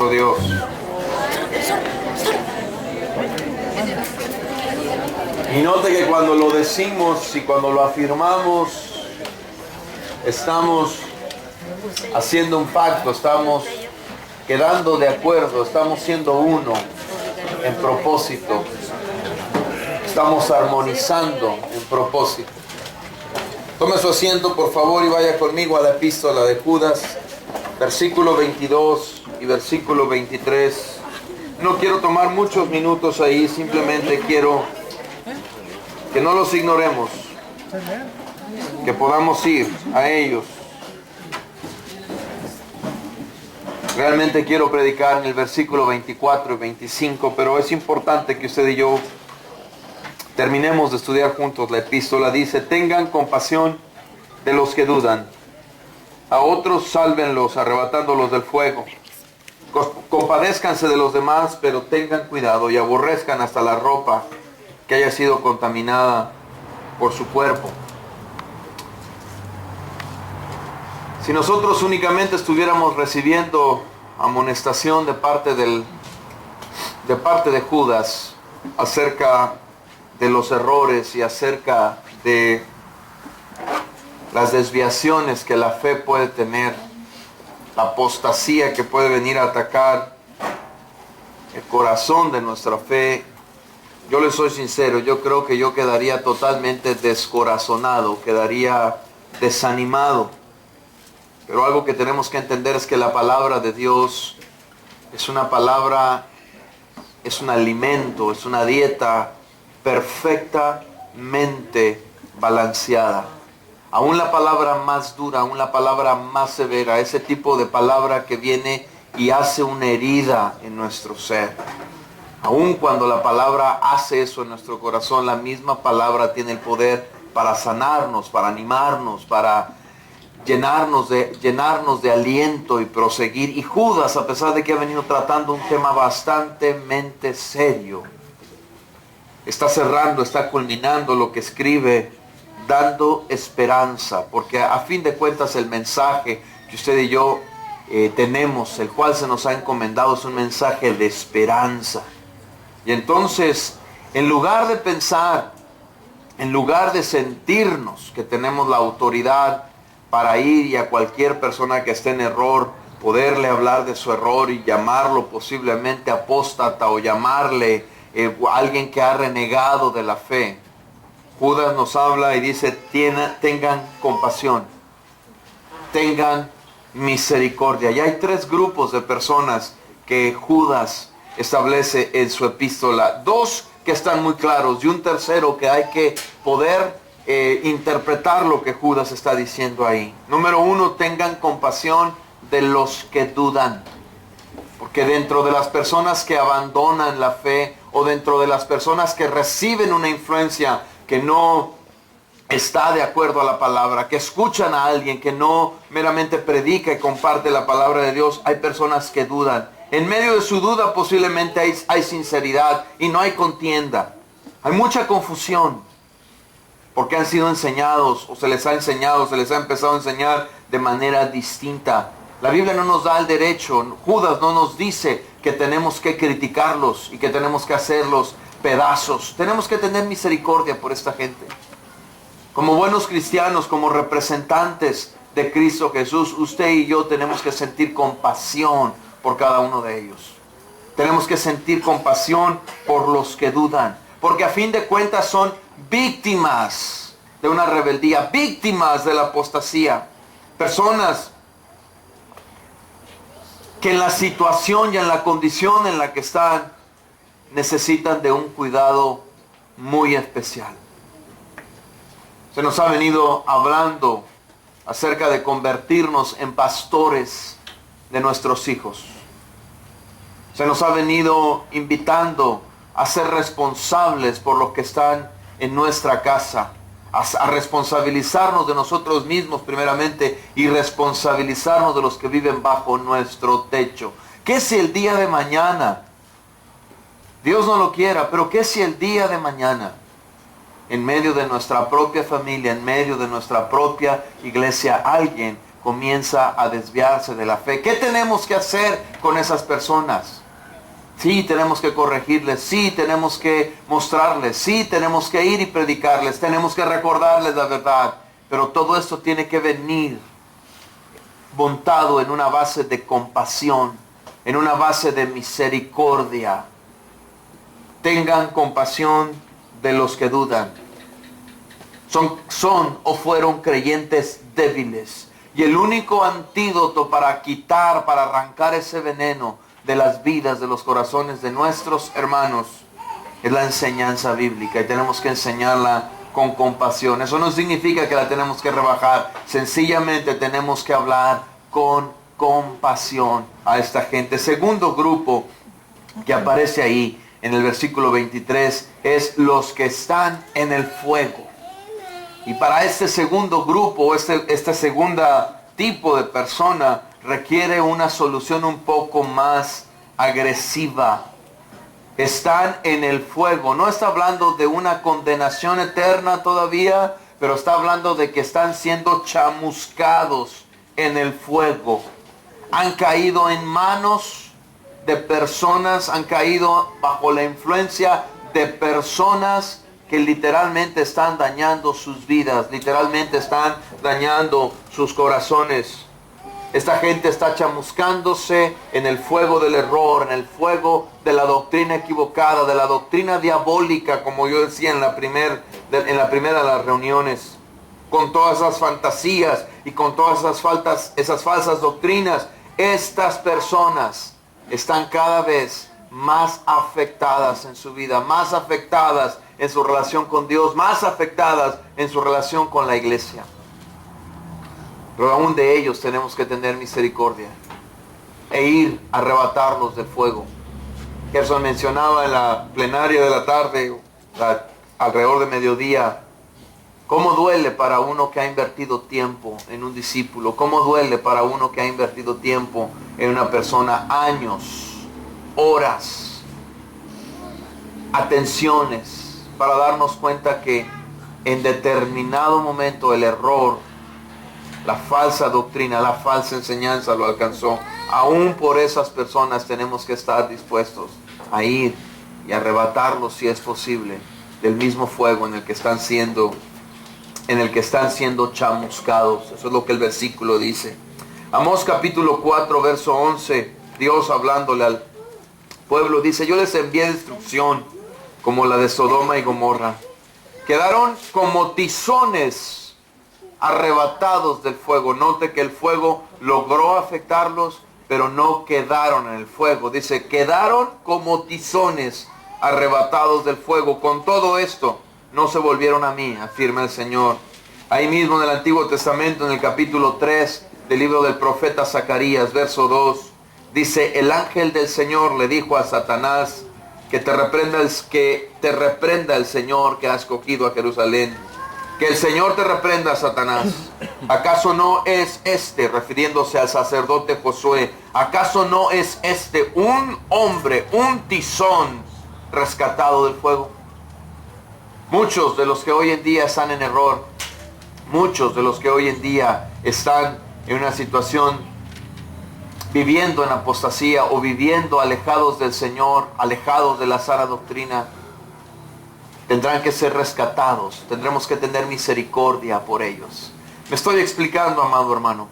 Dios. Y note que cuando lo decimos y cuando lo afirmamos, estamos haciendo un pacto, estamos quedando de acuerdo, estamos siendo uno en propósito, estamos armonizando en propósito. Tome su asiento, por favor, y vaya conmigo a la epístola de Judas, versículo 22 y versículo 23. No quiero tomar muchos minutos ahí, simplemente quiero que no los ignoremos, que podamos ir a ellos. Realmente quiero predicar en el versículo 24 y 25, pero es importante que usted y yo terminemos de estudiar juntos la epístola. Dice: tengan compasión de los que dudan, a otros sálvenlos arrebatándolos del fuego. Compadézcanse de los demás, pero tengan cuidado y aborrezcan hasta la ropa que haya sido contaminada por su cuerpo. Si nosotros únicamente estuviéramos recibiendo amonestación de parte de Judas acerca de los errores y acerca de las desviaciones que la fe puede tener, la apostasía que puede venir a atacar el corazón de nuestra fe, yo le soy sincero, yo creo que yo quedaría totalmente descorazonado, quedaría desanimado. Pero algo que tenemos que entender es que la palabra de Dios es una palabra, es un alimento, es una dieta perfectamente balanceada. Aún la palabra más dura, aún la palabra más severa, ese tipo de palabra que viene y hace una herida en nuestro ser. Aún cuando la palabra hace eso en nuestro corazón, la misma palabra tiene el poder para sanarnos, para animarnos, para llenarnos de aliento y proseguir. Y Judas, a pesar de que ha venido tratando un tema bastante serio, está cerrando, está culminando lo que escribe, dando esperanza, porque a fin de cuentas el mensaje que usted y yo tenemos, el cual se nos ha encomendado, es un mensaje de esperanza. Y entonces, en lugar de pensar, en lugar de sentirnos que tenemos la autoridad para ir y a cualquier persona que esté en error, poderle hablar de su error y llamarlo posiblemente apóstata o llamarle alguien que ha renegado de la fe, Judas nos habla y dice: tengan compasión, tengan misericordia. Y hay tres grupos de personas que Judas establece en su epístola. Dos que están muy claros y un tercero que hay que poder interpretar lo que Judas está diciendo ahí. Número uno, tengan compasión de los que dudan. Porque dentro de las personas que abandonan la fe, o dentro de las personas que reciben una influencia que no está de acuerdo a la palabra, que escuchan a alguien que no meramente predica y comparte la palabra de Dios, hay personas que dudan. En medio de su duda posiblemente hay sinceridad y no hay contienda. Hay mucha confusión, porque han sido enseñados, o se les ha empezado a enseñar de manera distinta. La Biblia no nos da el derecho, Judas no nos dice que tenemos que criticarlos y que tenemos que hacerlos pedazos. Tenemos que tener misericordia por esta gente. Como buenos cristianos, como representantes de Cristo Jesús, usted y yo tenemos que sentir compasión por cada uno de ellos. Tenemos que sentir compasión por los que dudan, porque a fin de cuentas son víctimas de una rebeldía, víctimas de la apostasía. Personas que en la situación y en la condición en la que están necesitan de un cuidado muy especial. Se nos ha venido hablando acerca de convertirnos en pastores de nuestros hijos. Se nos ha venido invitando a ser responsables por los que están en nuestra casa, a responsabilizarnos de nosotros mismos primeramente y responsabilizarnos de los que viven bajo nuestro techo. ¿Qué si el día de mañana, Dios no lo quiera, pero qué si el día de mañana, en medio de nuestra propia familia, en medio de nuestra propia iglesia, alguien comienza a desviarse de la fe. ¿Qué tenemos que hacer con esas personas? Sí, tenemos que corregirles, sí, tenemos que mostrarles, sí, tenemos que ir y predicarles, tenemos que recordarles la verdad. Pero todo esto tiene que venir montado en una base de compasión, en una base de misericordia. Tengan compasión de los que dudan. Son o fueron creyentes débiles. Y el único antídoto para quitar, para arrancar ese veneno de las vidas, de los corazones de nuestros hermanos, es la enseñanza bíblica. Y tenemos que enseñarla con compasión. Eso no significa que la tenemos que rebajar. Sencillamente tenemos que hablar con compasión a esta gente. Segundo grupo que aparece ahí en el versículo 23 es los que están en el fuego. Y para este segundo grupo, este segundo tipo de persona requiere una solución un poco más agresiva. Están en el fuego. No está hablando de una condenación eterna todavía, pero está hablando de que están siendo chamuscados en el fuego. Han caído en manos de personas, han caído bajo la influencia de personas que literalmente están dañando sus vidas, literalmente están dañando sus corazones. Esta gente está chamuscándose en el fuego del error, en el fuego de la doctrina equivocada, de la doctrina diabólica, como yo decía en la primera de las reuniones, con todas esas fantasías y con todas esas falsas doctrinas. Estas personas están cada vez más afectadas en su vida, más afectadas en su relación con Dios, más afectadas en su relación con la iglesia. Pero aún de ellos tenemos que tener misericordia e ir a arrebatarlos del fuego. Gerson mencionaba en la plenaria de la tarde, alrededor de mediodía, cómo duele para uno que ha invertido tiempo en un discípulo, cómo duele para uno que ha invertido tiempo en una persona, años, horas, atenciones, para darnos cuenta que en determinado momento el error, la falsa doctrina, la falsa enseñanza lo alcanzó. Aún por esas personas tenemos que estar dispuestos a ir y arrebatarlos, si es posible, del mismo fuego en el que están siendo chamuscados. Eso es lo que el versículo dice. Amós capítulo 4, verso 11, Dios hablándole al pueblo dice: yo les envié destrucción como la de Sodoma y Gomorra. Quedaron como tizones arrebatados del fuego. Note que el fuego logró afectarlos, pero no quedaron en el fuego. Dice, quedaron como tizones arrebatados del fuego. Con todo esto, no se volvieron a mí, afirma el Señor. Ahí mismo en el Antiguo Testamento, en el capítulo 3 del libro del profeta Zacarías, verso 2, dice, el ángel del Señor le dijo a Satanás, que te reprenda el Señor que ha escogido a Jerusalén. Que el Señor te reprenda, Satanás. ¿Acaso no es refiriéndose al sacerdote Josué, acaso no es un hombre, un tizón rescatado del fuego? Muchos de los que hoy en día están en error, muchos de los que hoy en día están en una situación viviendo en apostasía o viviendo alejados del Señor, alejados de la sana doctrina, tendrán que ser rescatados. Tendremos que tener misericordia por ellos. Me estoy explicando, amado hermano.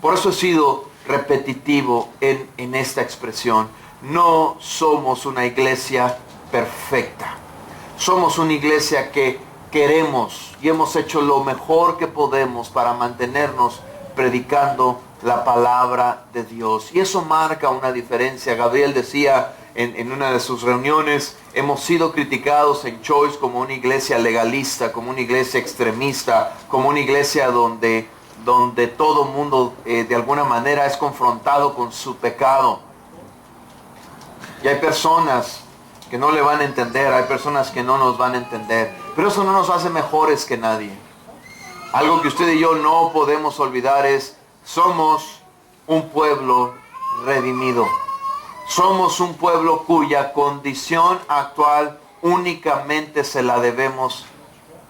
Por eso he sido repetitivo en esta expresión. No somos una iglesia perfecta. Somos una iglesia que queremos y hemos hecho lo mejor que podemos para mantenernos predicando la palabra de Dios. Y eso marca una diferencia. Gabriel decía en una de sus reuniones, hemos sido criticados en Choice como una iglesia legalista, como una iglesia extremista, como una iglesia donde todo mundo de alguna manera es confrontado con su pecado. Y hay personas que no le van a entender, hay personas que no nos van a entender, pero eso no nos hace mejores que nadie. Algo que usted y yo no podemos olvidar es, somos un pueblo redimido. Somos un pueblo cuya condición actual únicamente se la debemos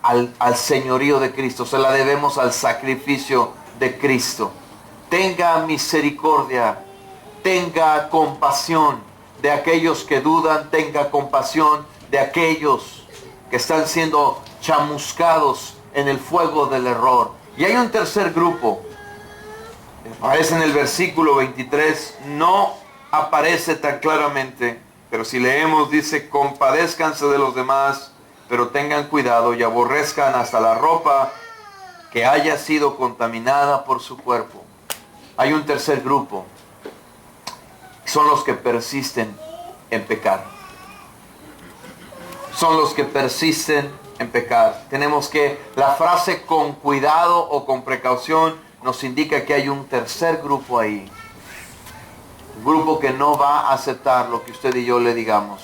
al señorío de Cristo, se la debemos al sacrificio de Cristo. tenga misericordia, tenga compasión de aquellos que dudan, tenga compasión de aquellos que están siendo chamuscados en el fuego del error. Y hay un tercer grupo. Aparece en el versículo 23, no aparece tan claramente, pero si leemos dice, compadézcanse de los demás, pero tengan cuidado y aborrezcan hasta la ropa que haya sido contaminada por su cuerpo. Hay un tercer grupo, son los que persisten en pecar. Son los que persisten en pecar. Tenemos que, la frase con cuidado o con precaución nos indica que hay un tercer grupo ahí. Un grupo que no va a aceptar lo que usted y yo le digamos.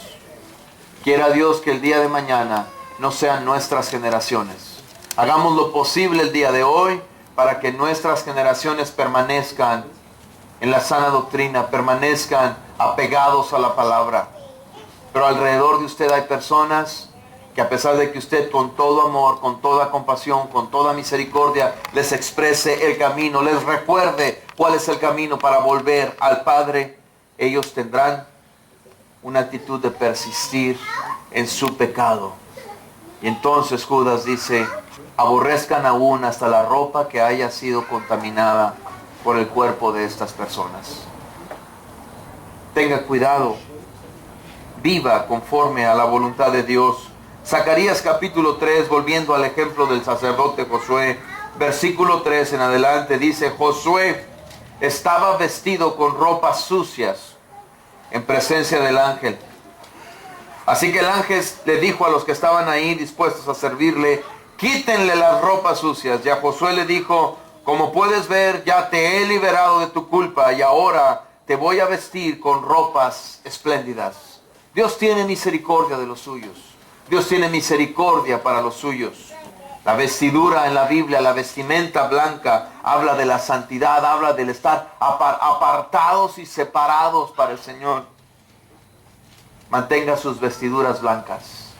Quiera Dios que el día de mañana no sean nuestras generaciones. Hagamos lo posible el día de hoy para que nuestras generaciones permanezcan en la sana doctrina, permanezcan apegados a la palabra. Pero alrededor de usted hay personas que a pesar de que usted con todo amor, con toda compasión, con toda misericordia, les exprese el camino, les recuerde cuál es el camino para volver al Padre, ellos tendrán una actitud de persistir en su pecado. Y entonces Judas dice, aborrezcan aún hasta la ropa que haya sido contaminada por el cuerpo de estas personas. Tenga cuidado, viva conforme a la voluntad de Dios. Zacarías capítulo 3, volviendo al ejemplo del sacerdote Josué, versículo 3 en adelante, dice, Josué estaba vestido con ropas sucias en presencia del ángel. Así que el ángel le dijo a los que estaban ahí dispuestos a servirle, quítenle las ropas sucias. Y a Josué le dijo, como puedes ver, ya te he liberado de tu culpa y ahora te voy a vestir con ropas espléndidas. Dios tiene misericordia de los suyos. Dios tiene misericordia para los suyos. La vestidura en la Biblia, la vestimenta blanca, habla de la santidad, habla del estar apartados y separados para el Señor. Mantenga sus vestiduras blancas.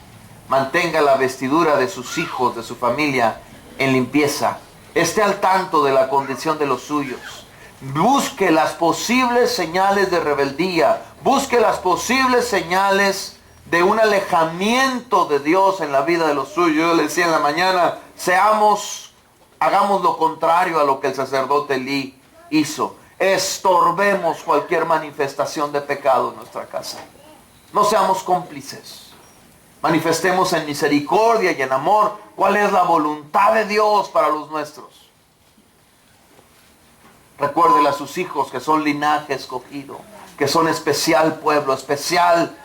Mantenga la vestidura de sus hijos, de su familia, en limpieza. Esté al tanto de la condición de los suyos. Busque las posibles señales de rebeldía. Busque las posibles señales de un alejamiento de Dios en la vida de los suyos. Yo le decía en la mañana, hagamos lo contrario a lo que el sacerdote Elí hizo. Estorbemos cualquier manifestación de pecado en nuestra casa. No seamos cómplices. Manifestemos en misericordia y en amor cuál es la voluntad de Dios para los nuestros. Recuérdele a sus hijos que son linaje escogido, que son especial pueblo, especial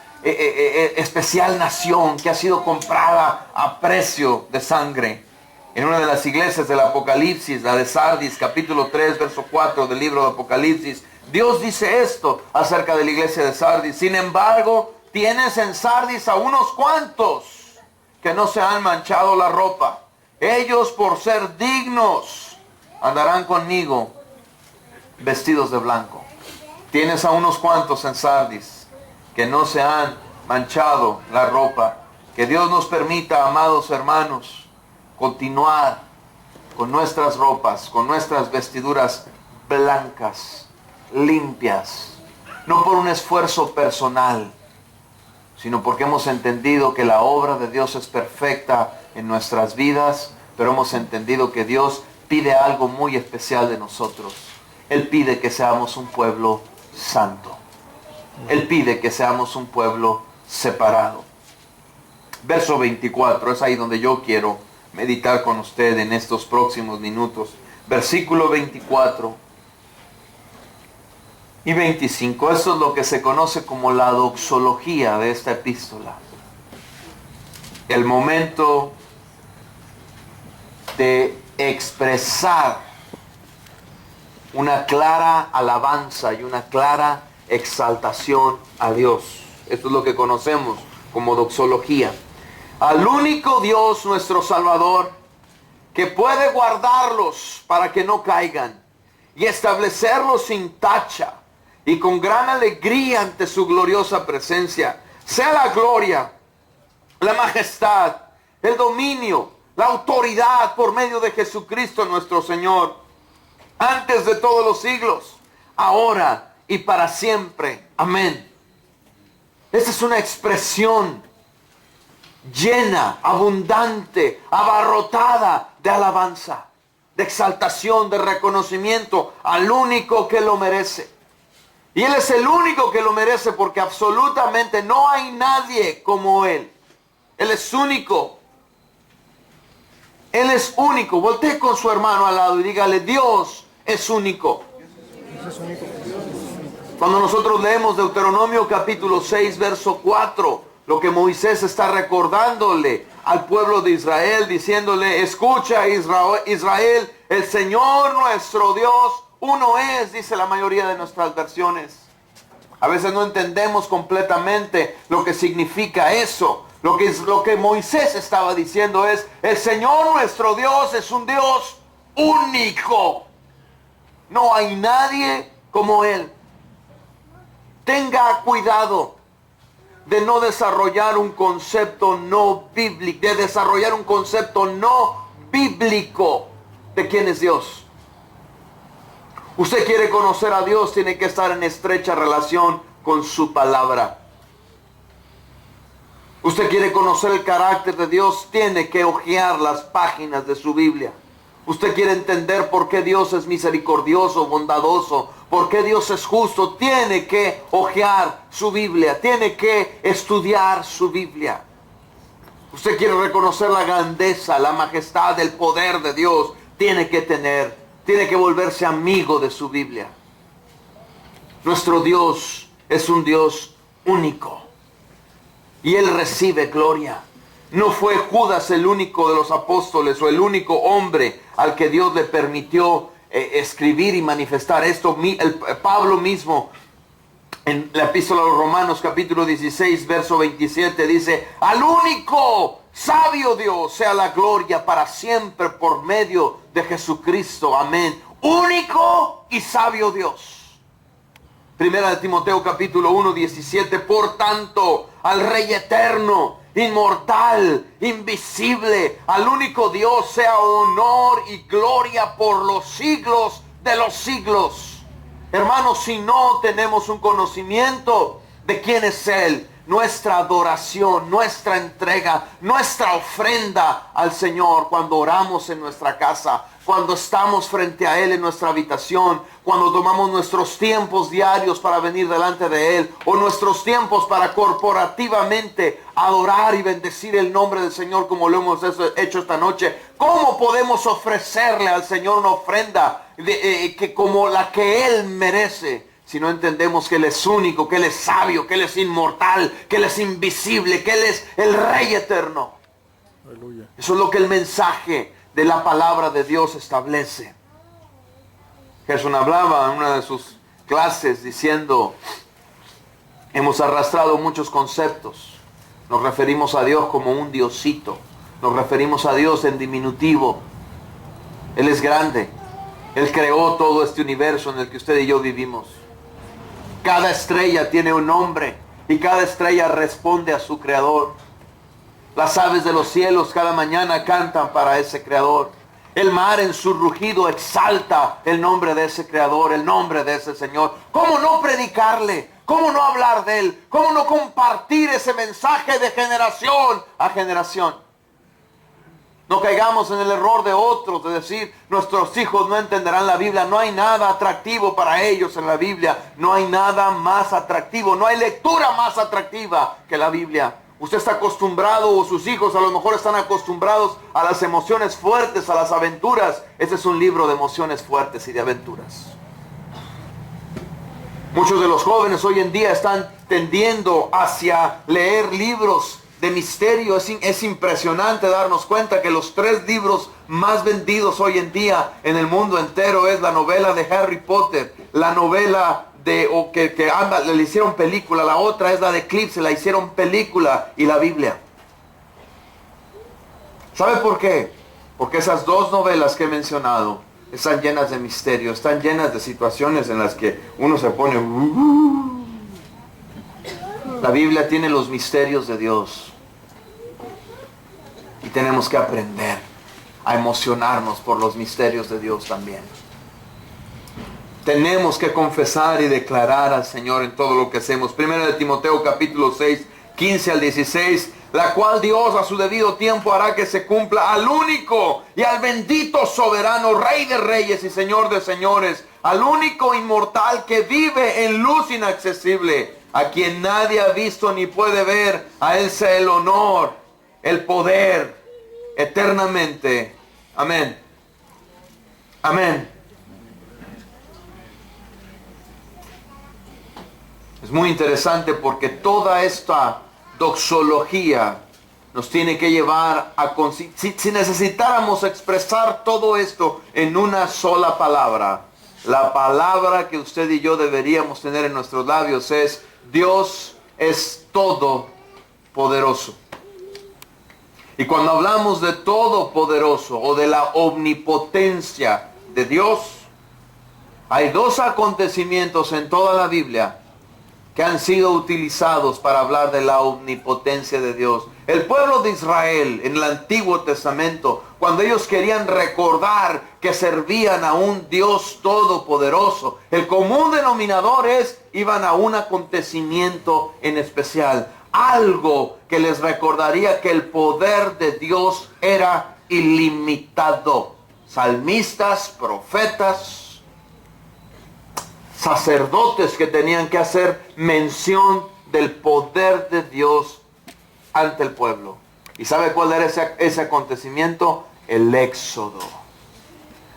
nación, que ha sido comprada a precio de sangre. En una de las iglesias del Apocalipsis, la de Sardis, capítulo 3, verso 4 del libro de Apocalipsis, Dios dice esto acerca de la iglesia de Sardis. Sin embargo, tienes en Sardis a unos cuantos que no se han manchado la ropa. Ellos, por ser dignos, andarán conmigo vestidos de blanco. Tienes a unos cuantos en Sardis que no se han manchado la ropa. Que Dios nos permita, amados hermanos, continuar con nuestras ropas, con nuestras vestiduras blancas, limpias, no por un esfuerzo personal, sino porque hemos entendido que la obra de Dios es perfecta en nuestras vidas, pero hemos entendido que Dios pide algo muy especial de nosotros. Él pide que seamos un pueblo santo. Él pide que seamos un pueblo separado. Verso 24, es ahí donde yo quiero meditar con usted en estos próximos minutos. Versículo 24 y 25. Esto es lo que se conoce como la doxología de esta epístola. El momento de expresar una clara alabanza y una clara exaltación a Dios. Esto es lo que conocemos como doxología. Al único Dios, nuestro Salvador, que puede guardarlos para que no caigan y establecerlos sin tacha y con gran alegría ante su gloriosa presencia, sea la gloria, la majestad, el dominio, la autoridad por medio de Jesucristo nuestro Señor. antes de todos los siglos, ahora y para siempre. Amén. Esta es una expresión llena, abundante, abarrotada de alabanza, de exaltación, de reconocimiento al único que lo merece. Y Él es el único que lo merece porque absolutamente no hay nadie como Él. Él es único. Él es único. Voltee con su hermano al lado y dígale, Dios es único. Cuando nosotros leemos Deuteronomio capítulo 6, verso 4, lo que Moisés está recordándole al pueblo de Israel, diciéndole, escucha Israel, el Señor nuestro Dios, uno es, dice la mayoría de nuestras versiones. A veces no entendemos completamente lo que significa eso. Lo que Moisés estaba diciendo es, el Señor nuestro Dios es un Dios único. No hay nadie como Él. Tenga cuidado de no desarrollar un concepto no bíblico, de quién es Dios. Usted quiere conocer a Dios, tiene que estar en estrecha relación con su palabra. Usted quiere conocer el carácter de Dios, tiene que hojear las páginas de su Biblia. Usted quiere entender por qué Dios es misericordioso, bondadoso, por qué Dios es justo, tiene que hojear su Biblia, tiene que estudiar su Biblia. Usted quiere reconocer la grandeza, la majestad, el poder de Dios, tiene que volverse amigo de su Biblia. Nuestro Dios es un Dios único y Él recibe gloria. No fue Judas el único de los apóstoles o el único hombre al que Dios le permitió escribir y manifestar esto. Pablo mismo en la epístola a los Romanos capítulo 16 verso 27 dice, al único sabio Dios sea la gloria para siempre por medio de Jesucristo. Amén. Único y sabio Dios. Primera de Timoteo capítulo 1, 17. Por tanto, al Rey eterno, inmortal, invisible, al único Dios sea honor y gloria por los siglos de los siglos. Hermanos, si no tenemos un conocimiento de quién es Él, nuestra adoración, nuestra entrega, nuestra ofrenda al Señor cuando oramos en nuestra casa, cuando estamos frente a Él en nuestra habitación, cuando tomamos nuestros tiempos diarios para venir delante de Él, o nuestros tiempos para corporativamente adorar y bendecir el nombre del Señor como lo hemos hecho esta noche, ¿cómo podemos ofrecerle al Señor una ofrenda como la que Él merece? Si no entendemos que Él es único, que Él es sabio, que Él es inmortal, que Él es invisible, que Él es el Rey eterno. Aleluya. Eso es lo que el mensaje de la palabra de Dios establece. Gerson hablaba en una de sus clases diciendo, hemos arrastrado muchos conceptos. Nos referimos a Dios como un diosito. Nos referimos a Dios en diminutivo. Él es grande. Él creó todo este universo en el que usted y yo vivimos. Cada estrella tiene un nombre y cada estrella responde a su creador. Las aves de los cielos cada mañana cantan para ese creador. El mar en su rugido exalta el nombre de ese creador, el nombre de ese Señor. ¿Cómo no predicarle? ¿Cómo no hablar de Él? ¿Cómo no compartir ese mensaje de generación a generación? No caigamos en el error de otros de decir, nuestros hijos no entenderán la Biblia. No hay nada atractivo para ellos en la Biblia. No hay nada más atractivo. No hay lectura más atractiva que la Biblia. Usted está acostumbrado, o sus hijos a lo mejor están acostumbrados a las emociones fuertes, a las aventuras. Este es un libro de emociones fuertes y de aventuras. Muchos de los jóvenes hoy en día están tendiendo hacia leer libros de misterio. Es impresionante darnos cuenta que los 3 libros más vendidos hoy en día en el mundo entero es la novela de Harry Potter, la novela que ambas le hicieron película, la otra es la de Eclipse, la hicieron película, y la Biblia. ¿Sabe por qué? Porque esas 2 novelas que he mencionado están llenas de misterio, están llenas de situaciones en las que uno se pone... La Biblia tiene los misterios de Dios. Y tenemos que aprender a emocionarnos por los misterios de Dios también. Tenemos que confesar y declarar al Señor en todo lo que hacemos. Primero de Timoteo capítulo 6, 15 al 16, la cual Dios a su debido tiempo hará que se cumpla al único y al bendito soberano, Rey de reyes y Señor de señores, al único inmortal que vive en luz inaccesible, a quien nadie ha visto ni puede ver. A Él sea el honor, el poder, eternamente. Amén. Amén. Es muy interesante porque toda esta doxología nos tiene que llevar a... Si necesitáramos expresar todo esto en una sola palabra, la palabra que usted y yo deberíamos tener en nuestros labios es: Dios es todopoderoso. Y cuando hablamos de todopoderoso o de la omnipotencia de Dios, hay dos acontecimientos en toda la Biblia que han sido utilizados para hablar de la omnipotencia de Dios. El pueblo de Israel en el Antiguo Testamento, cuando ellos querían recordar que servían a un Dios todopoderoso, el común denominador es: iban a un acontecimiento en especial, algo que les recordaría que el poder de Dios era ilimitado. Salmistas, profetas, sacerdotes que tenían que hacer mención del poder de Dios ante el pueblo. ¿Y sabe cuál era ese acontecimiento? El Éxodo.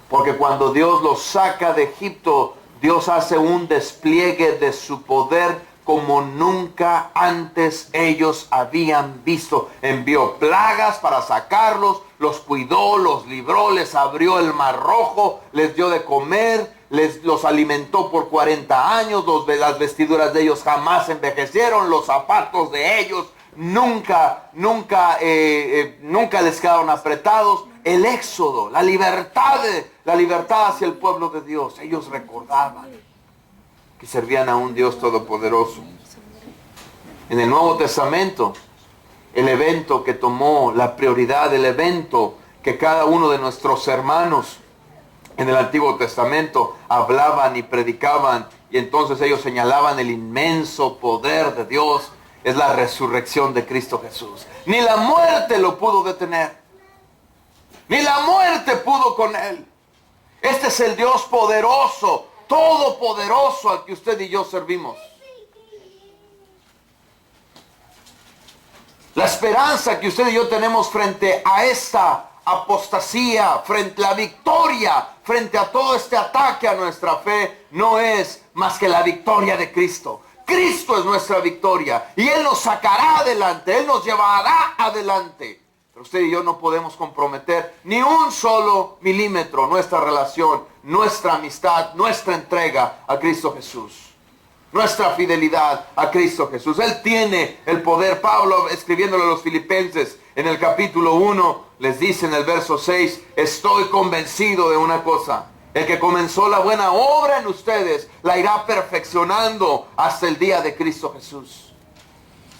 Porque cuando Dios los saca de Egipto, Dios hace un despliegue de su poder como nunca antes ellos habían visto. Envió plagas para sacarlos, los cuidó, los libró, les abrió el mar rojo, les dio de comer, los alimentó por 40 años, las vestiduras de ellos jamás envejecieron, los zapatos de ellos nunca les quedaron apretados. El Éxodo, la libertad hacia el pueblo de Dios. Ellos recordaban que servían a un Dios todopoderoso. En el Nuevo Testamento, el evento que tomó la prioridad, el evento que cada uno de nuestros hermanos en el Antiguo Testamento hablaban y predicaban, y entonces ellos señalaban el inmenso poder de Dios, es la resurrección de Cristo Jesús. Ni la muerte lo pudo detener, ni la muerte pudo con Él. Este es el Dios poderoso, todopoderoso al que usted y yo servimos. La esperanza que usted y yo tenemos frente a esta apostasía, frente a la victoria, frente a todo este ataque a nuestra fe, no es más que la victoria de Cristo. Cristo es nuestra victoria y Él nos sacará adelante, Él nos llevará adelante. Pero usted y yo no podemos comprometer ni un solo milímetro nuestra relación, nuestra amistad, nuestra entrega a Cristo Jesús. Nuestra fidelidad a Cristo Jesús. Él tiene el poder. Pablo, escribiéndole a los Filipenses en el capítulo 1, les dice en el verso 6, estoy convencido de una cosa: el que comenzó la buena obra en ustedes, la irá perfeccionando hasta el día de Cristo Jesús.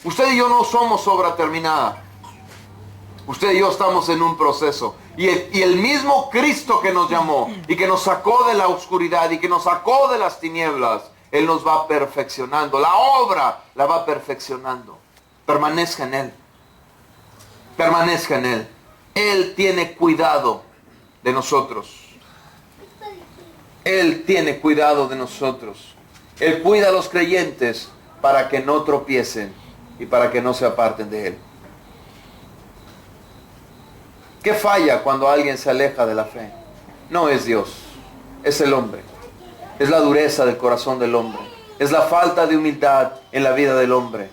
Usted y yo no somos obra terminada. Usted y yo estamos en un proceso. Y el mismo Cristo que nos llamó y que nos sacó de la oscuridad y que nos sacó de las tinieblas, Él nos va perfeccionando. La obra la va perfeccionando. Permanezca en Él. Permanezca en Él. Él tiene cuidado de nosotros. Él tiene cuidado de nosotros. Él cuida a los creyentes para que no tropiecen y para que no se aparten de Él. ¿Qué falla cuando alguien se aleja de la fe? No es Dios, es el hombre. Es la dureza del corazón del hombre. Es la falta de humildad en la vida del hombre.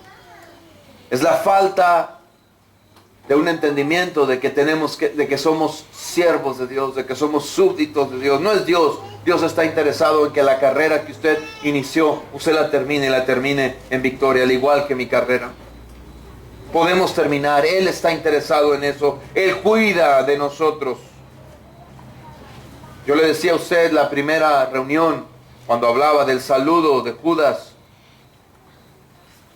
Es la falta de un entendimiento de que somos siervos de Dios, de que somos súbditos de Dios. No es Dios. Dios está interesado en que la carrera que usted inició, usted la termine y la termine en victoria, al igual que mi carrera. Podemos terminar. Él está interesado en eso. Él cuida de nosotros. Yo le decía a usted la primera reunión, cuando hablaba del saludo de Judas,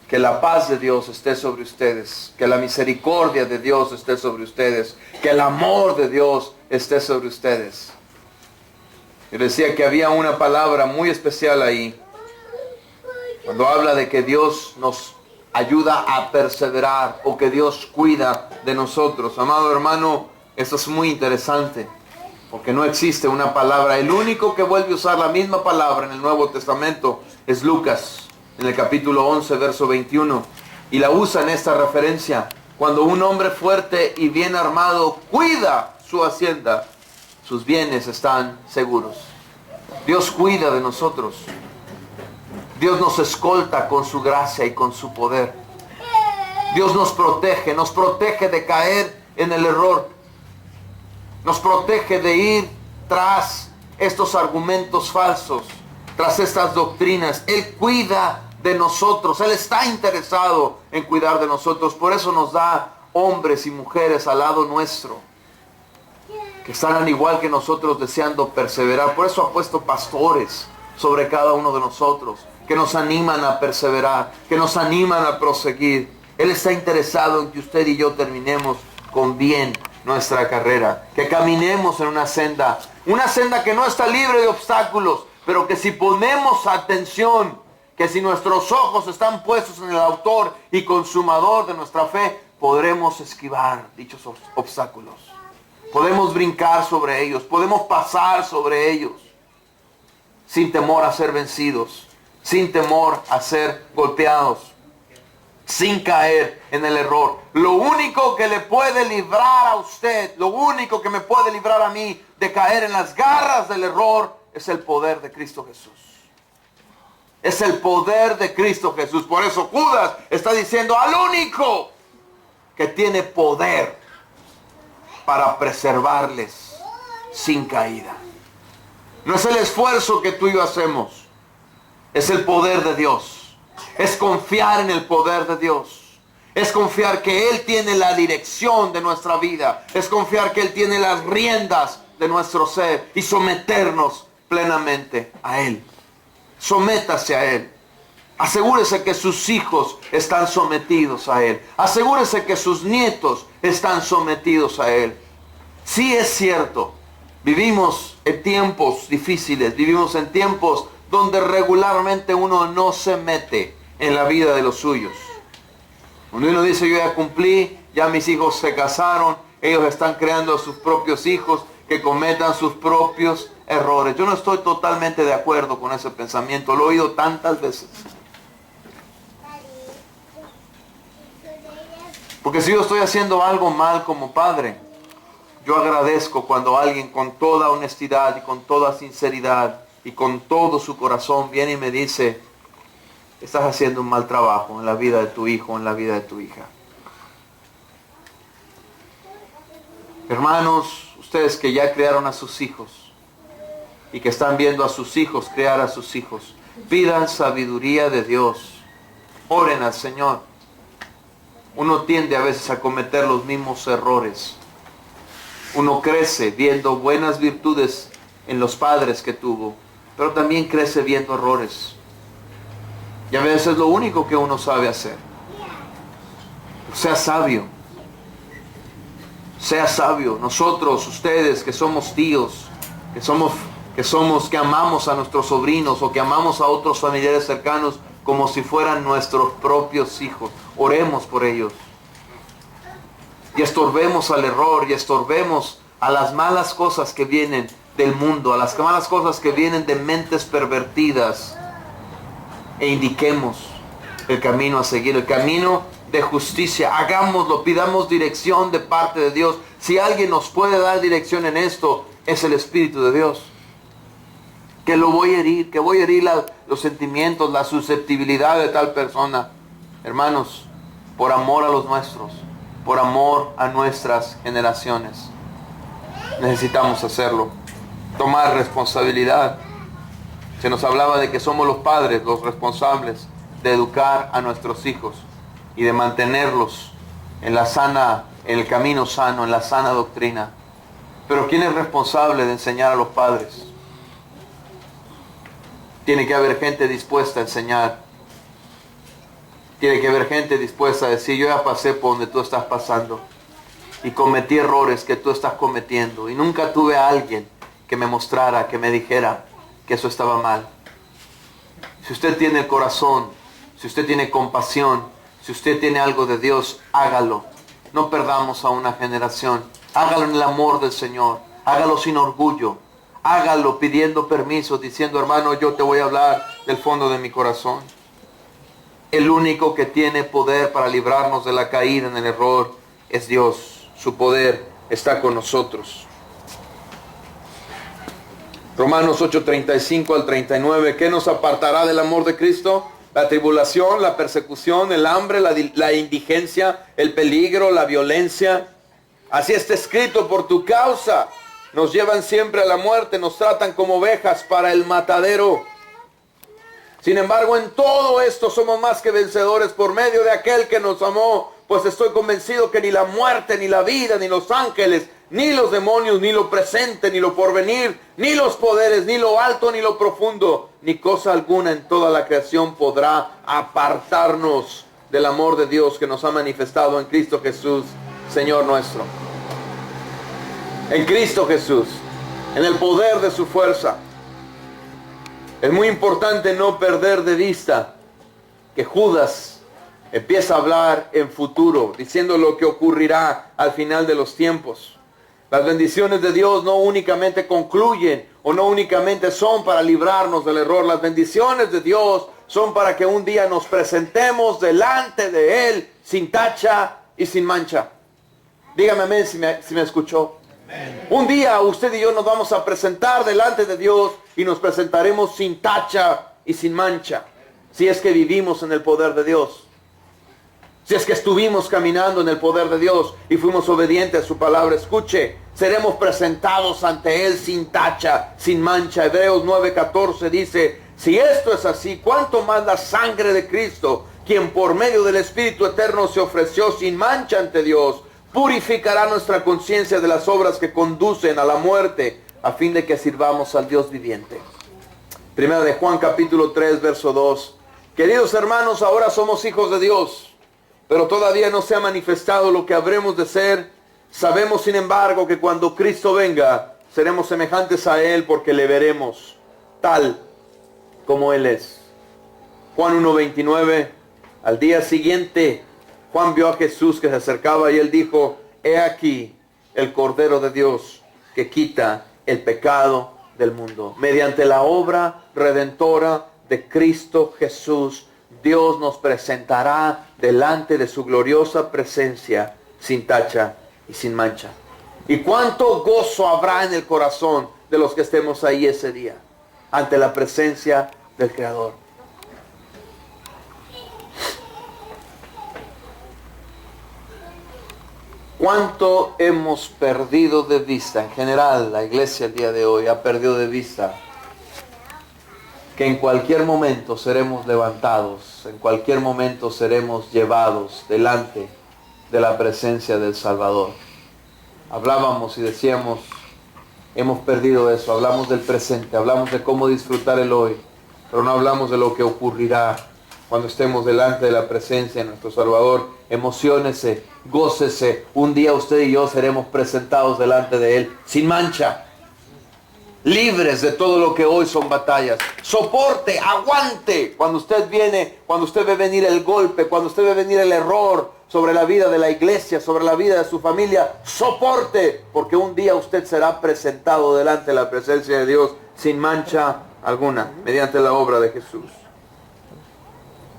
que la paz de Dios esté sobre ustedes, que la misericordia de Dios esté sobre ustedes, que el amor de Dios esté sobre ustedes. Yo decía que había una palabra muy especial ahí, cuando habla de que Dios nos ayuda a perseverar o que Dios cuida de nosotros. Amado hermano, eso es muy interesante, porque no existe una palabra. El único que vuelve a usar la misma palabra en el Nuevo Testamento es Lucas, en el capítulo 11, verso 21. Y la usa en esta referencia. Cuando un hombre fuerte y bien armado cuida su hacienda, sus bienes están seguros. Dios cuida de nosotros. Dios nos escolta con su gracia y con su poder. Dios nos protege de caer en el error. Nos protege de ir tras estos argumentos falsos, tras estas doctrinas. Él cuida de nosotros. Él está interesado en cuidar de nosotros. Por eso nos da hombres y mujeres al lado nuestro, que están al igual que nosotros deseando perseverar. Por eso ha puesto pastores sobre cada uno de nosotros, que nos animan a perseverar, que nos animan a proseguir. Él está interesado en que usted y yo terminemos con bien nuestra carrera, que caminemos en una senda que no está libre de obstáculos, pero que si ponemos atención, que si nuestros ojos están puestos en el autor y consumador de nuestra fe, podremos esquivar dichos obstáculos. Podemos brincar sobre ellos, podemos pasar sobre ellos, sin temor a ser vencidos, sin temor a ser golpeados, sin caer en el error. Lo único que le puede librar a usted, lo único que me puede librar a mí de caer en las garras del error, es el poder de Cristo Jesús. Es el poder de Cristo Jesús. Por eso Judas está diciendo al único que tiene poder para preservarles sin caída. No es el esfuerzo que tú y yo hacemos, es el poder de Dios. Es confiar en el poder de Dios. Es confiar que Él tiene la dirección de nuestra vida. Es confiar que Él tiene las riendas de nuestro ser y someternos plenamente a Él. Sométase a Él. Asegúrese que sus hijos están sometidos a Él. Asegúrese que sus nietos están sometidos a Él. Sí es cierto, vivimos en tiempos difíciles, vivimos en tiempos donde regularmente uno no se mete en la vida de los suyos. Cuando uno dice, yo ya cumplí, ya mis hijos se casaron, ellos están creando a sus propios hijos, que cometan sus propios errores. Yo no estoy totalmente de acuerdo con ese pensamiento, lo he oído tantas veces. Porque si yo estoy haciendo algo mal como padre, yo agradezco cuando alguien con toda honestidad y con toda sinceridad y con todo su corazón viene y me dice, estás haciendo un mal trabajo en la vida de tu hijo, en la vida de tu hija. Hermanos, ustedes que ya criaron a sus hijos y que están viendo a sus hijos criar a sus hijos, pidan sabiduría de Dios. Oren al Señor. Uno tiende a veces a cometer los mismos errores. Uno crece viendo buenas virtudes en los padres que tuvo, pero también crece viendo errores. Y a veces es lo único que uno sabe hacer. Sea sabio. Sea sabio. Nosotros, ustedes que somos tíos, que amamos a nuestros sobrinos o que amamos a otros familiares cercanos como si fueran nuestros propios hijos. Oremos por ellos. Y estorbemos al error y estorbemos a las malas cosas que vienen del mundo, a las malas cosas que vienen de mentes pervertidas, e indiquemos el camino a seguir, el camino de justicia. Hagámoslo, pidamos dirección de parte de Dios. Si alguien nos puede dar dirección en esto, es el Espíritu de Dios. Que voy a herir los sentimientos, la susceptibilidad de tal persona. Hermanos, por amor a los nuestros, por amor a nuestras generaciones, necesitamos hacerlo. Tomar responsabilidad. Se nos hablaba de que somos los padres los responsables de educar a nuestros hijos y de mantenerlos en el camino sano, en la sana doctrina. Pero ¿quién es responsable de enseñar a los padres? Tiene que haber gente dispuesta a enseñar. Tiene que haber gente dispuesta a decir, yo ya pasé por donde tú estás pasando y cometí errores que tú estás cometiendo y nunca tuve a alguien que me mostrara, que me dijera que eso estaba mal. Si usted tiene el corazón, si usted tiene compasión, si usted tiene algo de Dios, hágalo. No perdamos a una generación. Hágalo en el amor del Señor. Hágalo sin orgullo. Hágalo pidiendo permiso, diciendo, hermano, yo te voy a hablar del fondo de mi corazón. El único que tiene poder para librarnos de la caída en el error es Dios. Su poder está con nosotros. Romanos 8:35 al 39. ¿Qué nos apartará del amor de Cristo? La tribulación, la persecución, el hambre, la indigencia, el peligro, la violencia. Así está escrito: por tu causa nos llevan siempre a la muerte, nos tratan como ovejas para el matadero. Sin embargo, en todo esto somos más que vencedores por medio de aquel que nos amó, pues estoy convencido que ni la muerte, ni la vida, ni los ángeles, ni los demonios, ni lo presente, ni lo porvenir, ni los poderes, ni lo alto, ni lo profundo, ni cosa alguna en toda la creación podrá apartarnos del amor de Dios que nos ha manifestado en Cristo Jesús, Señor nuestro. En Cristo Jesús, en el poder de su fuerza. Es muy importante no perder de vista que Judas empieza a hablar en futuro, diciendo lo que ocurrirá al final de los tiempos. Las bendiciones de Dios no únicamente concluyen o no únicamente son para librarnos del error. Las bendiciones de Dios son para que un día nos presentemos delante de Él sin tacha y sin mancha. Dígame amén si me escuchó. Amén. Un día usted y yo nos vamos a presentar delante de Dios y nos presentaremos sin tacha y sin mancha. Si es que vivimos en el poder de Dios. Si es que estuvimos caminando en el poder de Dios y fuimos obedientes a su palabra, escuche, seremos presentados ante Él sin tacha, sin mancha. Hebreos 9:14 dice, si esto es así, ¿cuánto más la sangre de Cristo, quien por medio del Espíritu Eterno se ofreció sin mancha ante Dios, purificará nuestra conciencia de las obras que conducen a la muerte, a fin de que sirvamos al Dios viviente? Primera de Juan capítulo 3, verso 2. Queridos hermanos, ahora somos hijos de Dios, pero todavía no se ha manifestado lo que habremos de ser. Sabemos, sin embargo, que cuando Cristo venga, seremos semejantes a Él, porque le veremos tal como Él es. Juan 1:29. Al día siguiente, Juan vio a Jesús que se acercaba y él dijo, he aquí el Cordero de Dios que quita el pecado del mundo. Mediante la obra redentora de Cristo Jesús, Dios nos presentará delante de su gloriosa presencia sin tacha y sin mancha. ¿Y cuánto gozo habrá en el corazón de los que estemos ahí ese día, ante la presencia del Creador? ¿Cuánto hemos perdido de vista? En general, la iglesia el día de hoy ha perdido de vista que en cualquier momento seremos levantados, en cualquier momento seremos llevados delante de la presencia del Salvador. Hablábamos y decíamos, hemos perdido eso, hablamos del presente, hablamos de cómo disfrutar el hoy, pero no hablamos de lo que ocurrirá cuando estemos delante de la presencia de nuestro Salvador. Emociónese, gócese, un día usted y yo seremos presentados delante de Él sin mancha, libres de todo lo que hoy son batallas. Soporte, aguante cuando usted viene, cuando usted ve venir el golpe, cuando usted ve venir el error sobre la vida de la iglesia, sobre la vida de su familia. Soporte, porque un día usted será presentado delante de la presencia de Dios sin mancha alguna, mediante la obra de Jesús.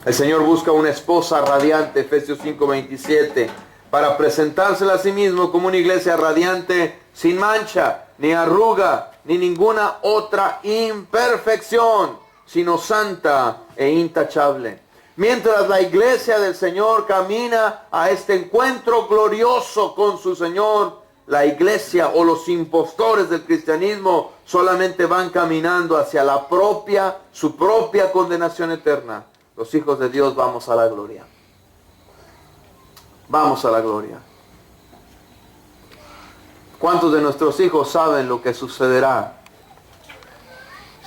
El Señor busca una esposa radiante, Efesios 5:27, para presentársela a sí mismo como una iglesia radiante, sin mancha, ni arruga, ni ninguna otra imperfección, sino santa e intachable. Mientras la iglesia del Señor camina a este encuentro glorioso con su Señor, la iglesia o los impostores del cristianismo solamente van caminando hacia su propia condenación eterna. Los hijos de Dios vamos a la gloria. Vamos a la gloria. ¿Cuántos de nuestros hijos saben lo que sucederá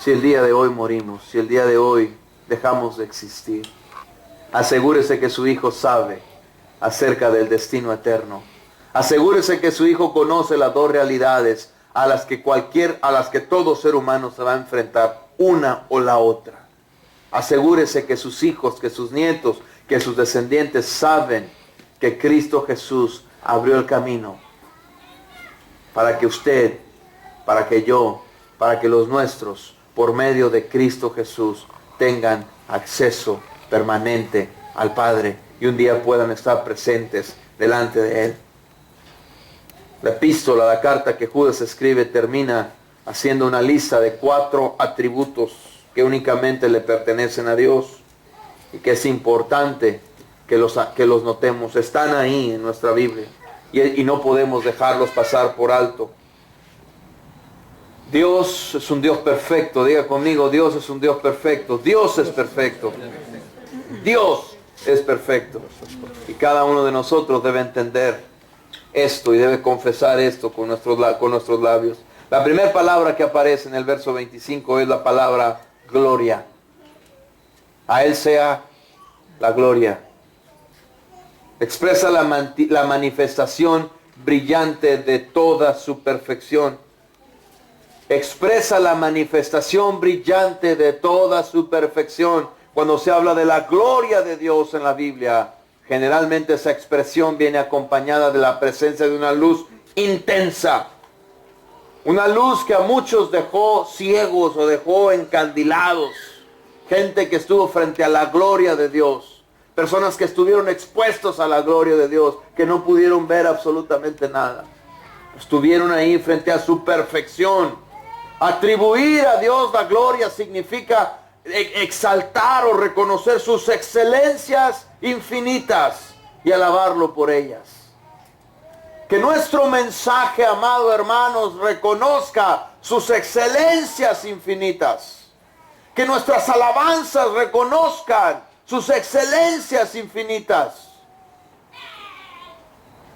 si el día de hoy morimos, si el día de hoy dejamos de existir? Asegúrese que su hijo sabe acerca del destino eterno. Asegúrese que su hijo conoce las dos realidades. a las que todo ser humano se va a enfrentar, una o la otra. Asegúrese que sus hijos, que sus nietos, que sus descendientes saben que Cristo Jesús abrió el camino para que usted, para que yo, para que los nuestros, por medio de Cristo Jesús, tengan acceso permanente al Padre y un día puedan estar presentes delante de Él. La epístola, la carta que Judas escribe, termina haciendo una lista de 4 atributos que únicamente le pertenecen a Dios y que es importante que los notemos. Están ahí en nuestra Biblia y no podemos dejarlos pasar por alto. Dios es un Dios perfecto. Diga conmigo, Dios es un Dios perfecto. Dios es perfecto. Dios es perfecto. Y cada uno de nosotros debe entender esto y debe confesar esto con nuestros labios. La primera palabra que aparece en el verso 25 es la palabra gloria. A Él sea la gloria. Expresa la manifestación brillante de toda su perfección. Expresa la manifestación brillante de toda su perfección. Cuando se habla de la gloria de Dios en la Biblia, generalmente esa expresión viene acompañada de la presencia de una luz intensa. Una luz que a muchos dejó ciegos o dejó encandilados. Gente que estuvo frente a la gloria de Dios. Personas que estuvieron expuestos a la gloria de Dios, que no pudieron ver absolutamente nada. Estuvieron ahí frente a su perfección. Atribuir a Dios la gloria significa exaltar o reconocer sus excelencias infinitas y alabarlo por ellas. Que nuestro mensaje, amado hermanos, reconozca sus excelencias infinitas. Que nuestras alabanzas reconozcan sus excelencias infinitas.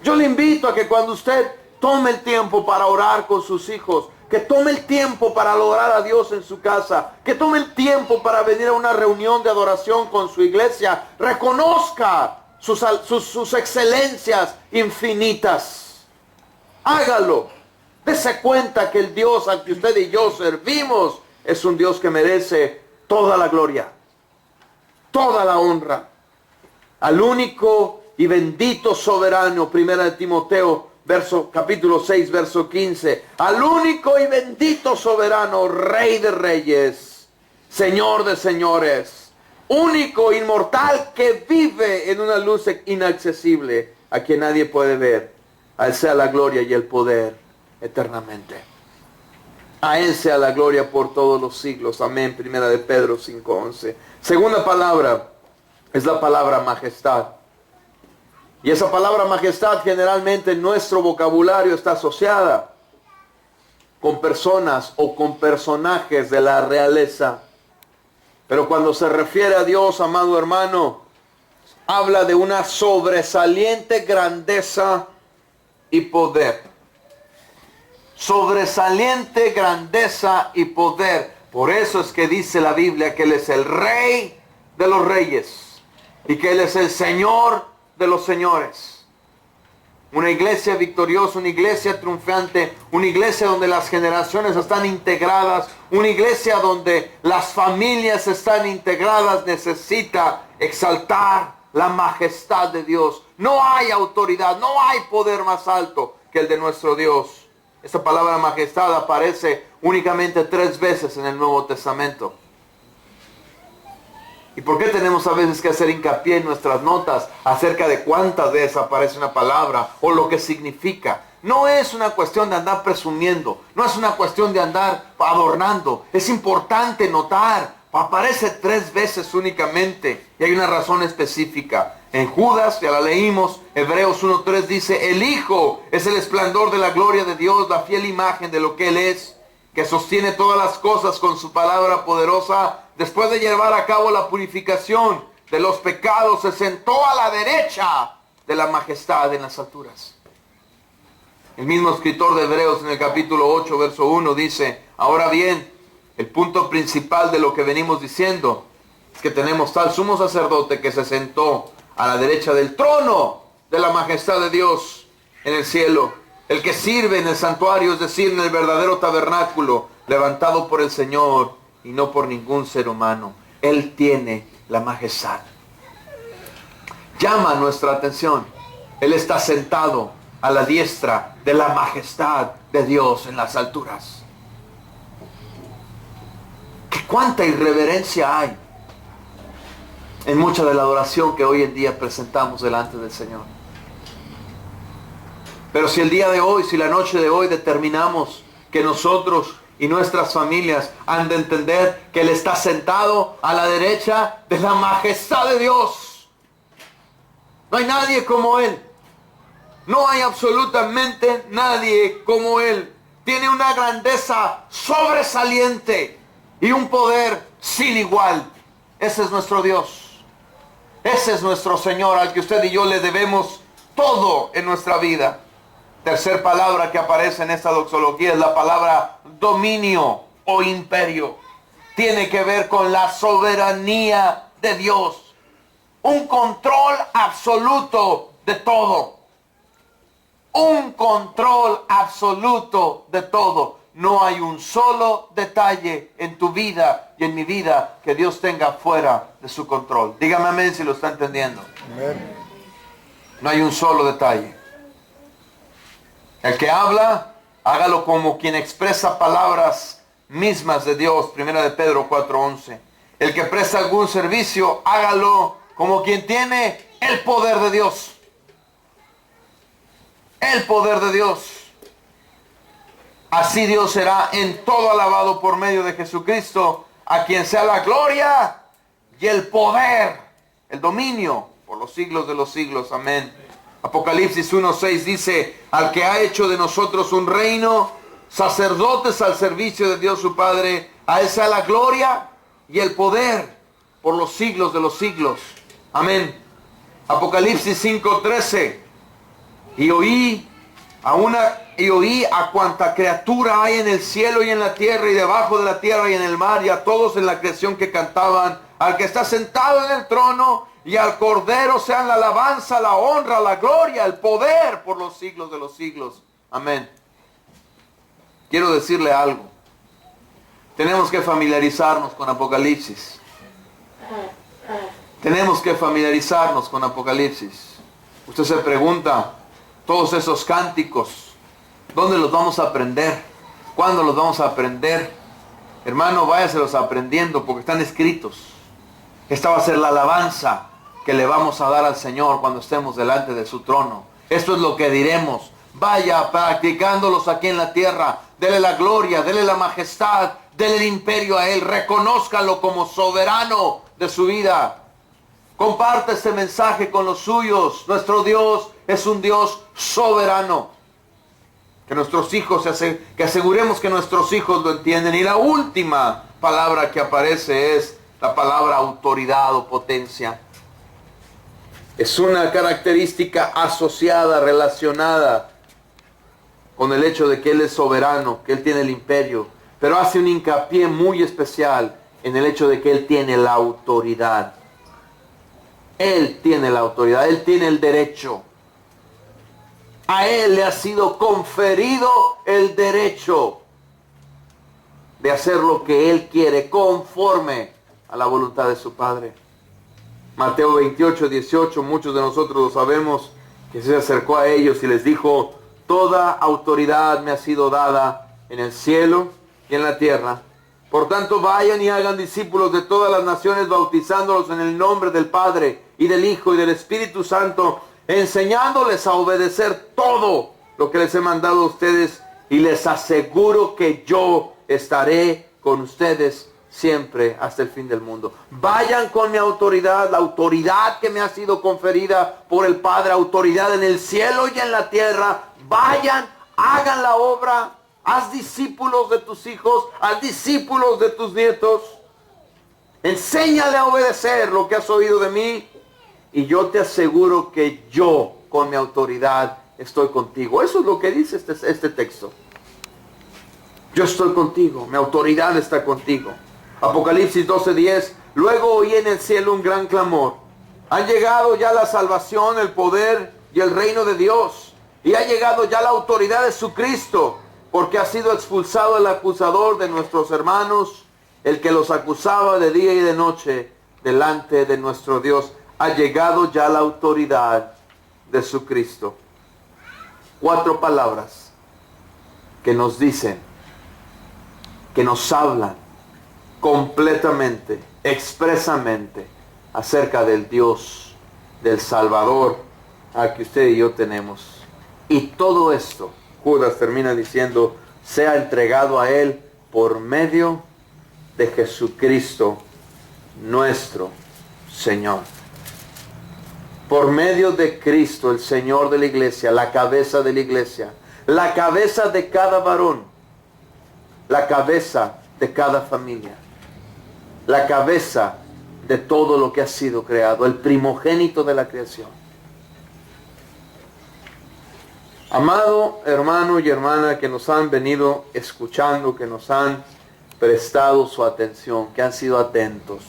Yo le invito a que cuando usted tome el tiempo para orar con sus hijos, que tome el tiempo para adorar a Dios en su casa, que tome el tiempo para venir a una reunión de adoración con su iglesia, reconozca sus excelencias infinitas. Hágalo. Dese cuenta que el Dios al que usted y yo servimos es un Dios que merece toda la gloria, toda la honra. Al único y bendito soberano, 1 Timoteo, capítulo 6, verso 15. Al único y bendito soberano, Rey de reyes, Señor de señores, único, inmortal, que vive en una luz inaccesible, a quien nadie puede ver. A Él sea la gloria y el poder eternamente. A Él sea la gloria por todos los siglos. Amén. 1 de Pedro 5:11. Segunda palabra es la palabra majestad. Y esa palabra majestad generalmente en nuestro vocabulario está asociada con personas o con personajes de la realeza. Pero cuando se refiere a Dios, amado hermano, habla de una sobresaliente grandeza y poder. Sobresaliente grandeza y poder. Por eso es que dice la Biblia que Él es el Rey de los reyes y que Él es el Señor de los señores. Una iglesia victoriosa, una iglesia triunfante, una iglesia donde las generaciones están integradas, una iglesia donde las familias están integradas, necesita exaltar la majestad de Dios. No hay autoridad, no hay poder más alto que el de nuestro Dios. Esta palabra majestad aparece únicamente 3 veces en el Nuevo Testamento. ¿Y por qué tenemos a veces que hacer hincapié en nuestras notas acerca de cuántas veces aparece una palabra o lo que significa? No es una cuestión de andar presumiendo, no es una cuestión de andar adornando. Es importante notar, aparece 3 veces únicamente y hay una razón específica. En Judas, ya la leímos, Hebreos 1:3 dice, el Hijo es el esplendor de la gloria de Dios, la fiel imagen de lo que Él es, que sostiene todas las cosas con su palabra poderosa. Después de llevar a cabo la purificación de los pecados, se sentó a la derecha de la majestad en las alturas. El mismo escritor de Hebreos en el capítulo 8, verso 1 dice, ahora bien, el punto principal de lo que venimos diciendo es que tenemos tal sumo sacerdote que se sentó a la derecha del trono de la majestad de Dios en el cielo. el que sirve en el santuario, es decir, en el verdadero tabernáculo, levantado por el Señor y no por ningún ser humano. Él tiene la majestad. Llama nuestra atención. Él está sentado a la diestra de la majestad de Dios en las alturas. ¿Qué cuánta irreverencia hay en mucha de la adoración que hoy en día presentamos delante del Señor? Pero si el día de hoy, si la noche de hoy determinamos que nosotros y nuestras familias han de entender que Él está sentado a la derecha de la majestad de Dios. No hay nadie como Él. No hay absolutamente nadie como Él. Tiene una grandeza sobresaliente y un poder sin igual. Ese es nuestro Dios. Ese es nuestro Señor, al que usted y yo le debemos todo en nuestra vida. Tercer palabra que aparece en esta doxología es la palabra dominio o imperio. Tiene que ver con la soberanía de Dios. Un control absoluto de todo. Un control absoluto de todo. No hay un solo detalle en tu vida y en mi vida que Dios tenga fuera de su control. Dígame amén si lo está entendiendo. Amén. No hay un solo detalle. El que habla, hágalo como quien expresa palabras mismas de Dios. Primera de Pedro 4:11. El que presta algún servicio, hágalo como quien tiene el poder de Dios. El poder de Dios. Así Dios será en todo alabado por medio de Jesucristo, a quien sea la gloria y el poder, el dominio, por los siglos de los siglos. Amén. Apocalipsis 1:6 dice, al que ha hecho de nosotros un reino, sacerdotes al servicio de Dios su Padre, a él sea la gloria y el poder por los siglos de los siglos. Amén. Apocalipsis 5:13, y oí a cuanta criatura hay en el cielo y en la tierra y debajo de la tierra y en el mar, y a todos en la creación que cantaban, al que está sentado en el trono y al Cordero sean la alabanza, la honra, la gloria, el poder por los siglos de los siglos. Amén. Quiero decirle algo. Tenemos que familiarizarnos con Apocalipsis. Tenemos que familiarizarnos con Apocalipsis. Usted se pregunta, todos esos cánticos, ¿dónde los vamos a aprender? ¿Cuándo los vamos a aprender? Hermano, váyaselos aprendiendo porque están escritos. Esta va a ser la alabanza que le vamos a dar al Señor cuando estemos delante de su trono. Esto es lo que diremos. Vaya practicándolos aquí en la tierra. Dele la gloria, dele la majestad, dele el imperio a Él. Reconózcalo como soberano de su vida. Comparte este mensaje con los suyos. Nuestro Dios es un Dios soberano. Que nuestros hijos, que aseguremos que nuestros hijos lo entienden. Y la última palabra que aparece es la palabra autoridad o potencia. Es una característica asociada, relacionada con el hecho de que Él es soberano, que Él tiene el imperio. Pero hace un hincapié muy especial en el hecho de que Él tiene la autoridad. Él tiene la autoridad, Él tiene el derecho. A Él le ha sido conferido el derecho de hacer lo que Él quiere conforme a la voluntad de su Padre. Mateo 28:18, muchos de nosotros lo sabemos, que se acercó a ellos y les dijo, toda autoridad me ha sido dada en el cielo y en la tierra. Por tanto, vayan y hagan discípulos de todas las naciones, bautizándolos en el nombre del Padre y del Hijo y del Espíritu Santo, enseñándoles a obedecer todo lo que les he mandado a ustedes, y les aseguro que yo estaré con ustedes siempre hasta el fin del mundo. Vayan con mi autoridad, la autoridad que me ha sido conferida por el Padre, autoridad en el cielo y en la tierra. Vayan, hagan la obra, haz discípulos de tus hijos, haz discípulos de tus nietos. Enséñale a obedecer lo que has oído de mí, y yo te aseguro que yo con mi autoridad estoy contigo. Eso es lo que dice este texto. Yo estoy contigo, mi autoridad está contigo. Apocalipsis 12:10, luego oí en el cielo un gran clamor. Han llegado ya la salvación, el poder y el reino de Dios Y ha llegado ya la autoridad de su Cristo, porque ha sido expulsado el acusador de nuestros hermanos, el que los acusaba de día y de noche delante de nuestro Dios. Ha llegado ya la autoridad de su Cristo. 4 palabras que nos dicen, que nos hablan completamente, expresamente, acerca del Dios, del Salvador, al que usted y yo tenemos. Y todo esto, Judas termina diciendo, sea entregado a Él por medio de Jesucristo, nuestro Señor. Por medio de Cristo, el Señor de la iglesia, la cabeza de la iglesia, la cabeza de cada varón, la cabeza de cada familia, la cabeza de todo lo que ha sido creado, el primogénito de la creación. Amado hermano y hermana que nos han venido escuchando, que nos han prestado su atención, que han sido atentos.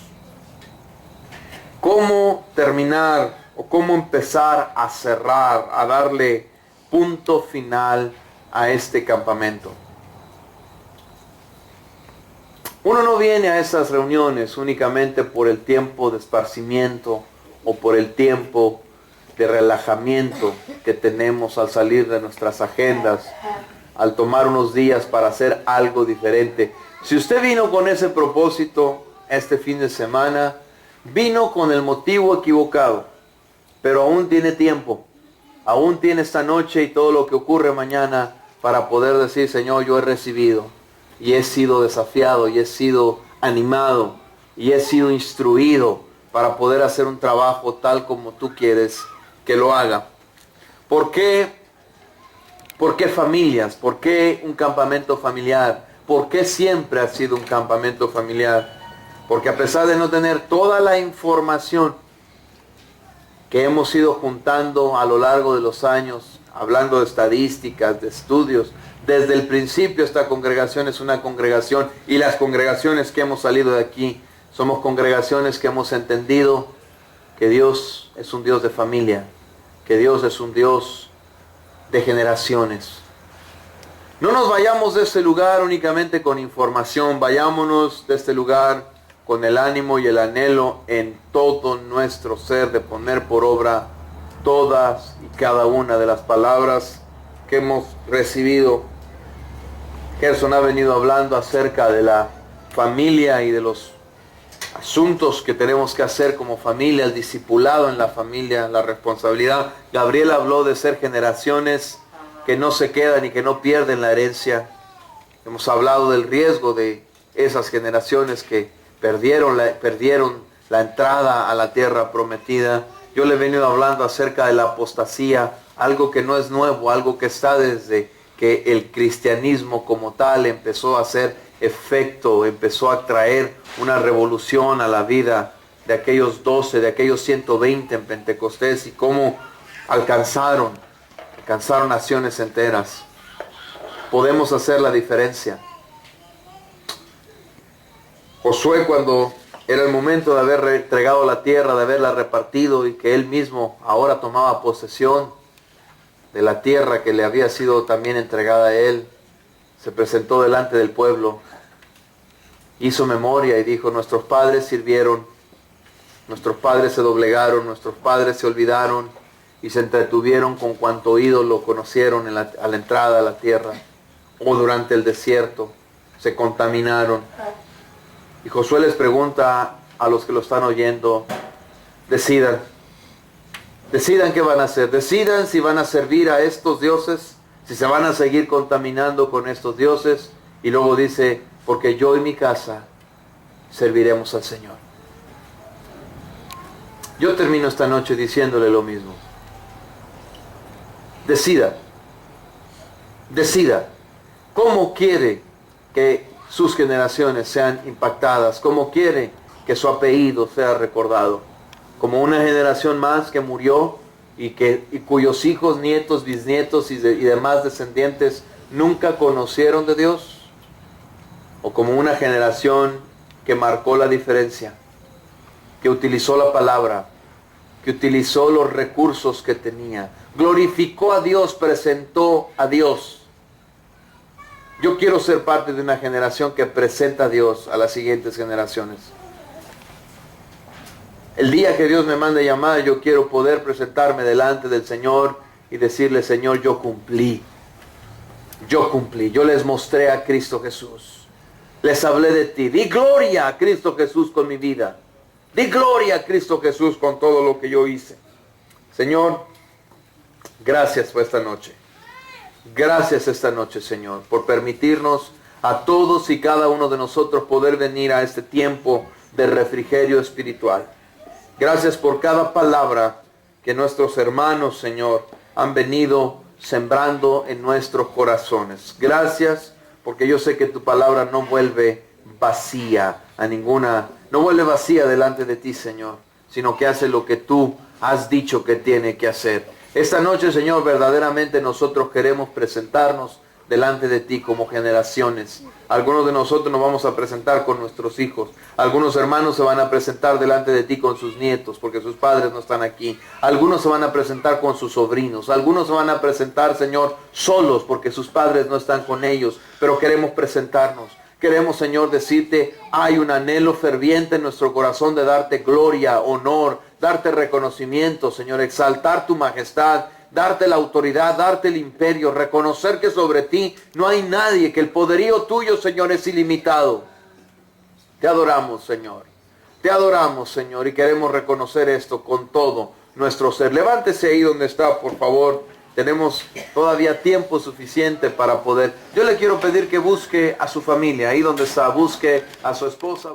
¿Cómo terminar o cómo empezar a cerrar, a darle punto final a este campamento? Uno no viene a esas reuniones únicamente por el tiempo de esparcimiento o por el tiempo de relajamiento que tenemos al salir de nuestras agendas, al tomar unos días para hacer algo diferente. Si usted vino con ese propósito este fin de semana, vino con el motivo equivocado, pero aún tiene tiempo, aún tiene esta noche y todo lo que ocurre mañana para poder decir, Señor, yo he recibido y he sido desafiado y he sido animado y he sido instruido para poder hacer un trabajo tal como tú quieres que lo haga. ¿Por qué? ¿Por qué familias? ¿Por qué un campamento familiar? ¿Por qué siempre ha sido un campamento familiar? Porque a pesar de no tener toda la información que hemos ido juntando a lo largo de los años, hablando de estadísticas, de estudios, desde el principio esta congregación es una congregación, y las congregaciones que hemos salido de aquí, somos congregaciones que hemos entendido que Dios es un Dios de familia, que Dios es un Dios de generaciones. No nos vayamos de este lugar únicamente con información, vayámonos de este lugar con el ánimo y el anhelo en todo nuestro ser de poner por obra todas y cada una de las palabras que hemos recibido. Gerson ha venido hablando acerca de la familia y de los asuntos que tenemos que hacer como familia, el discipulado en la familia, la responsabilidad. Gabriel habló de ser generaciones que no se quedan y que no pierden la herencia. Hemos hablado del riesgo de esas generaciones que perdieron la entrada a la tierra prometida. Yo le he venido hablando acerca de la apostasía, algo que no es nuevo, algo que está desde que el cristianismo como tal empezó a hacer efecto, empezó a traer una revolución a la vida de aquellos 12, de aquellos 120 en Pentecostés, y cómo alcanzaron naciones enteras. Podemos hacer la diferencia. Josué, cuando era el momento de haber entregado la tierra, de haberla repartido, y que él mismo ahora tomaba posesión de la tierra que le había sido también entregada a él, se presentó delante del pueblo, hizo memoria y dijo, nuestros padres sirvieron, nuestros padres se doblegaron, nuestros padres se olvidaron y se entretuvieron con cuanto ídolo conocieron a la entrada a la tierra, o durante el desierto, se contaminaron. Y Josué les pregunta a los que lo están oyendo, decidan qué van a hacer, decidan si van a servir a estos dioses, si se van a seguir contaminando con estos dioses. Y luego dice, porque yo y mi casa serviremos al Señor. Yo termino esta noche diciéndole lo mismo. Decida cómo quiere que sus generaciones sean impactadas, cómo quiere que su apellido sea recordado, como una generación más que murió y cuyos hijos, nietos, bisnietos y demás descendientes nunca conocieron de Dios, o como una generación que marcó la diferencia, que utilizó la palabra, que utilizó los recursos que tenía. Glorificó a Dios, presentó a Dios. Yo quiero ser parte de una generación que presenta a Dios a las siguientes generaciones. El día que Dios me mande llamar, yo quiero poder presentarme delante del Señor y decirle, Señor, yo cumplí. Yo cumplí. Yo les mostré a Cristo Jesús. Les hablé de ti. Di gloria a Cristo Jesús con mi vida. Di gloria a Cristo Jesús con todo lo que yo hice. Señor, gracias por esta noche. Gracias esta noche, Señor, por permitirnos a todos y cada uno de nosotros poder venir a este tiempo de refrigerio espiritual. Gracias por cada palabra que nuestros hermanos, Señor, han venido sembrando en nuestros corazones. Gracias porque yo sé que tu palabra no vuelve vacía no vuelve vacía delante de ti, Señor, sino que hace lo que tú has dicho que tiene que hacer. Esta noche, Señor, verdaderamente nosotros queremos presentarnos delante de ti como generaciones. Algunos de nosotros nos vamos a presentar con nuestros hijos. Algunos hermanos se van a presentar delante de ti con sus nietos, porque sus padres no están aquí. Algunos se van a presentar con sus sobrinos. Algunos se van a presentar, Señor, solos, porque sus padres no están con ellos. Pero queremos presentarnos. Queremos, Señor, decirte, hay un anhelo ferviente en nuestro corazón de darte gloria, honor, darte reconocimiento, Señor, exaltar tu majestad, darte la autoridad, darte el imperio, reconocer que sobre ti no hay nadie, que el poderío tuyo, Señor, es ilimitado. Te adoramos, Señor. Te adoramos, Señor, y queremos reconocer esto con todo nuestro ser. Levántese ahí donde está, por favor. Tenemos todavía tiempo suficiente para poder. Yo le quiero pedir que busque a su familia, ahí donde está, busque a su esposa.